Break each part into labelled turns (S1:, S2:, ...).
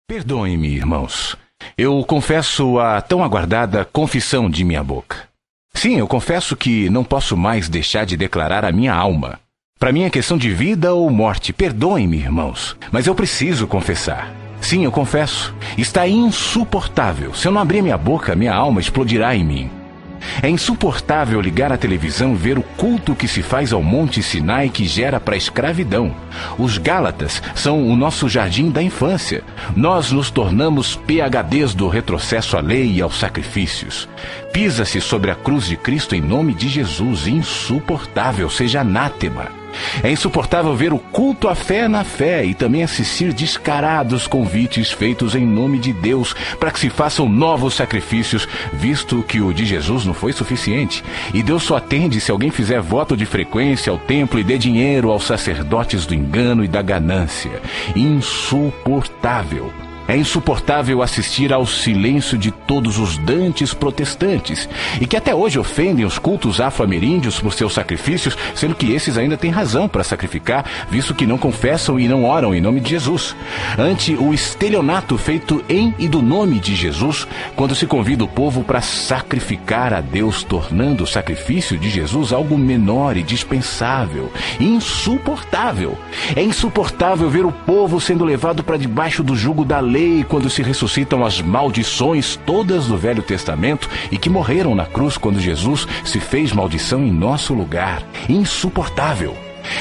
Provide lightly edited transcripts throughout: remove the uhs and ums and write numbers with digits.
S1: Perdoem-me, irmãos. Eu confesso a tão aguardada confissão de minha boca. Sim, eu confesso que não posso mais deixar de declarar a minha alma. Para mim é questão de vida ou morte. Perdoem-me, irmãos, mas eu preciso confessar. Sim, eu confesso. Está insuportável. Se eu não abrir minha boca, minha alma explodirá em mim. É insuportável ligar a televisão e ver o culto que se faz ao Monte Sinai que gera para a escravidão. Os Gálatas são o nosso jardim da infância. Nós nos tornamos PhDs do retrocesso à lei e aos sacrifícios. Pisa-se sobre a cruz de Cristo em nome de Jesus. Insuportável, seja anátema. É insuportável ver o culto à fé na fé e também assistir descarados convites feitos em nome de Deus para que se façam novos sacrifícios, visto que o de Jesus não foi suficiente. E Deus só atende se alguém fizer voto de frequência ao templo e dê dinheiro aos sacerdotes do engano e da ganância. Insuportável. É insuportável assistir ao silêncio de todos os dantes protestantes e que até hoje ofendem os cultos afro-ameríndios por seus sacrifícios, sendo que esses ainda têm razão para sacrificar, visto que não confessam e não oram em nome de Jesus. Ante o estelionato feito em e do nome de Jesus, quando se convida o povo para sacrificar a Deus, tornando o sacrifício de Jesus algo menor e dispensável. Insuportável. É insuportável ver o povo sendo levado para debaixo do jugo da lei quando se ressuscitam as maldições todas do Velho Testamento e que morreram na cruz quando Jesus se fez maldição em nosso lugar. Insuportável.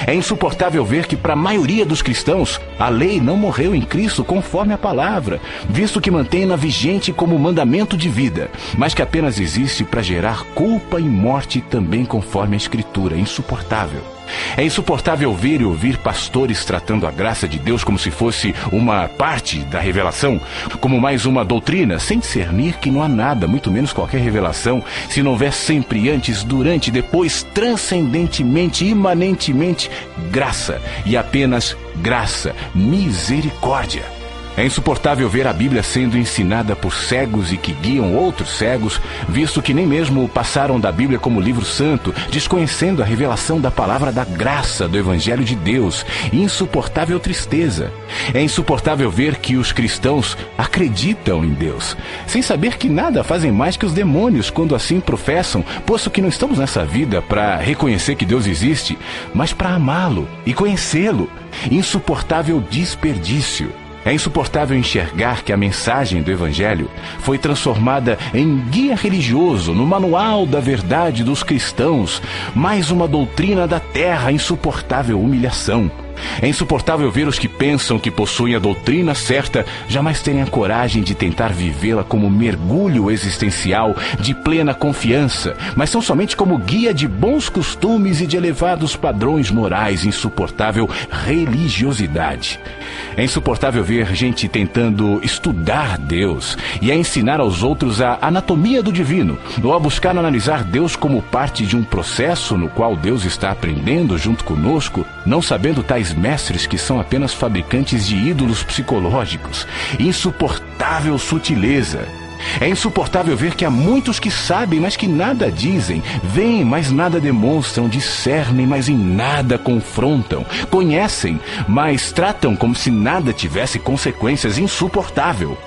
S1: É insuportável ver que para a maioria dos cristãos a lei não morreu em Cristo conforme a palavra, visto que mantém-na vigente como mandamento de vida, mas que apenas existe para gerar culpa e morte também conforme a Escritura. Insuportável. É insuportável ver e ouvir pastores tratando a graça de Deus como se fosse uma parte da revelação, como mais uma doutrina, sem discernir que não há nada, muito menos qualquer revelação, se não houver sempre antes, durante, depois, transcendentemente, imanentemente, graça, e apenas graça, misericórdia. É insuportável ver a Bíblia sendo ensinada por cegos e que guiam outros cegos, visto que nem mesmo passaram da Bíblia como livro santo, desconhecendo a revelação da palavra da graça do Evangelho de Deus. Insuportável tristeza. É insuportável ver que os cristãos acreditam em Deus, sem saber que nada fazem mais que os demônios quando assim professam, posto que não estamos nessa vida para reconhecer que Deus existe, mas para amá-lo e conhecê-lo. Insuportável desperdício. É insuportável enxergar que a mensagem do Evangelho foi transformada em guia religioso, no manual da verdade dos cristãos, mais uma doutrina da terra. Insuportável humilhação. É insuportável ver os que pensam que possuem a doutrina certa jamais terem a coragem de tentar vivê-la como mergulho existencial de plena confiança, mas são somente como guia de bons costumes e de elevados padrões morais. Insuportável religiosidade. É insuportável ver gente tentando estudar Deus e a ensinar aos outros a anatomia do divino, ou a buscar analisar Deus como parte de um processo no qual Deus está aprendendo junto conosco, não sabendo tais mestres que são apenas fabricantes de ídolos psicológicos. Insuportável sutileza. É insuportável ver que há muitos que sabem, mas que nada dizem, veem, mas nada demonstram, discernem, mas em nada confrontam, conhecem, mas tratam como se nada tivesse consequências. Insuportável.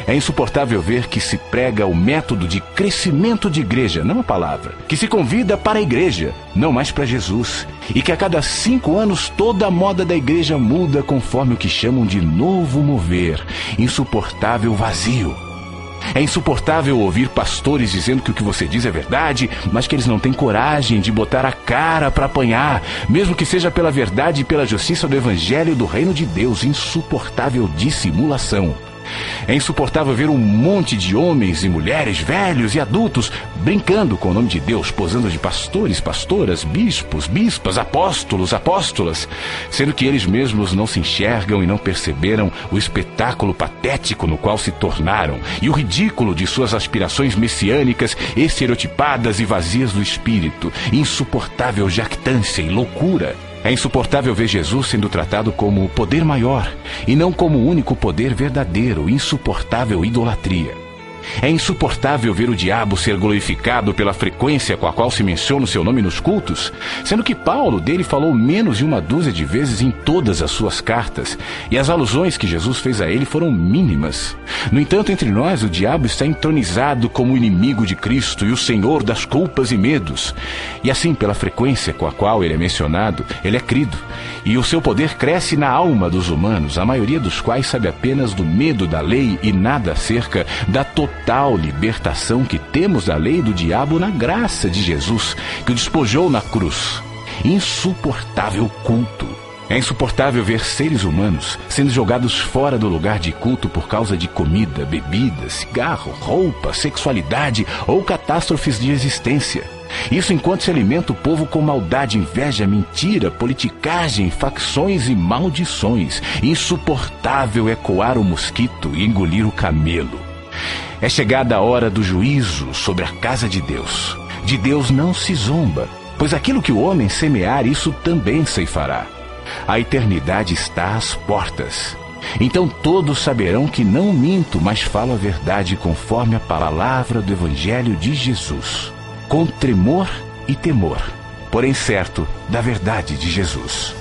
S1: É insuportável ver que se prega o método de crescimento de igreja, não a palavra, que se convida para a igreja, não mais para Jesus, e que a cada 5 anos toda a moda da igreja muda conforme o que chamam de novo mover. Insuportável vazio. É insuportável ouvir pastores dizendo que o que você diz é verdade, mas que eles não têm coragem de botar a cara para apanhar, mesmo que seja pela verdade e pela justiça do Evangelho e do Reino de Deus. Insuportável dissimulação. É insuportável ver um monte de homens e mulheres, velhos e adultos, brincando com o nome de Deus, posando de pastores, pastoras, bispos, bispas, apóstolos, apóstolas, sendo que eles mesmos não se enxergam e não perceberam o espetáculo patético no qual se tornaram e o ridículo de suas aspirações messiânicas, estereotipadas e vazias do espírito. Insuportável jactância e loucura. É insuportável ver Jesus sendo tratado como poder maior e não como o único poder verdadeiro. Insuportável idolatria. É insuportável ver o diabo ser glorificado pela frequência com a qual se menciona o seu nome nos cultos, sendo que Paulo dele falou menos de uma dúzia de vezes em todas as suas cartas, e as alusões que Jesus fez a ele foram mínimas. No entanto, entre nós, o diabo está entronizado como o inimigo de Cristo e o senhor das culpas e medos. E assim, pela frequência com a qual ele é mencionado, ele é crido, e o seu poder cresce na alma dos humanos, a maioria dos quais sabe apenas do medo da lei e nada acerca da total libertação que temos da lei do diabo na graça de Jesus, que o despojou na cruz. Insuportável culto. É insuportável ver seres humanos sendo jogados fora do lugar de culto por causa de comida, bebida, cigarro, roupa, sexualidade ou catástrofes de existência. Isso enquanto se alimenta o povo com maldade, inveja, mentira, politicagem, facções e maldições. Insuportável é coar o mosquito e engolir o camelo. É chegada a hora do juízo sobre a casa de Deus. De Deus não se zomba, pois aquilo que o homem semear, isso também ceifará. A eternidade está às portas. Então todos saberão que não minto, mas falo a verdade conforme a palavra do Evangelho de Jesus, com tremor e temor, porém certo da verdade de Jesus.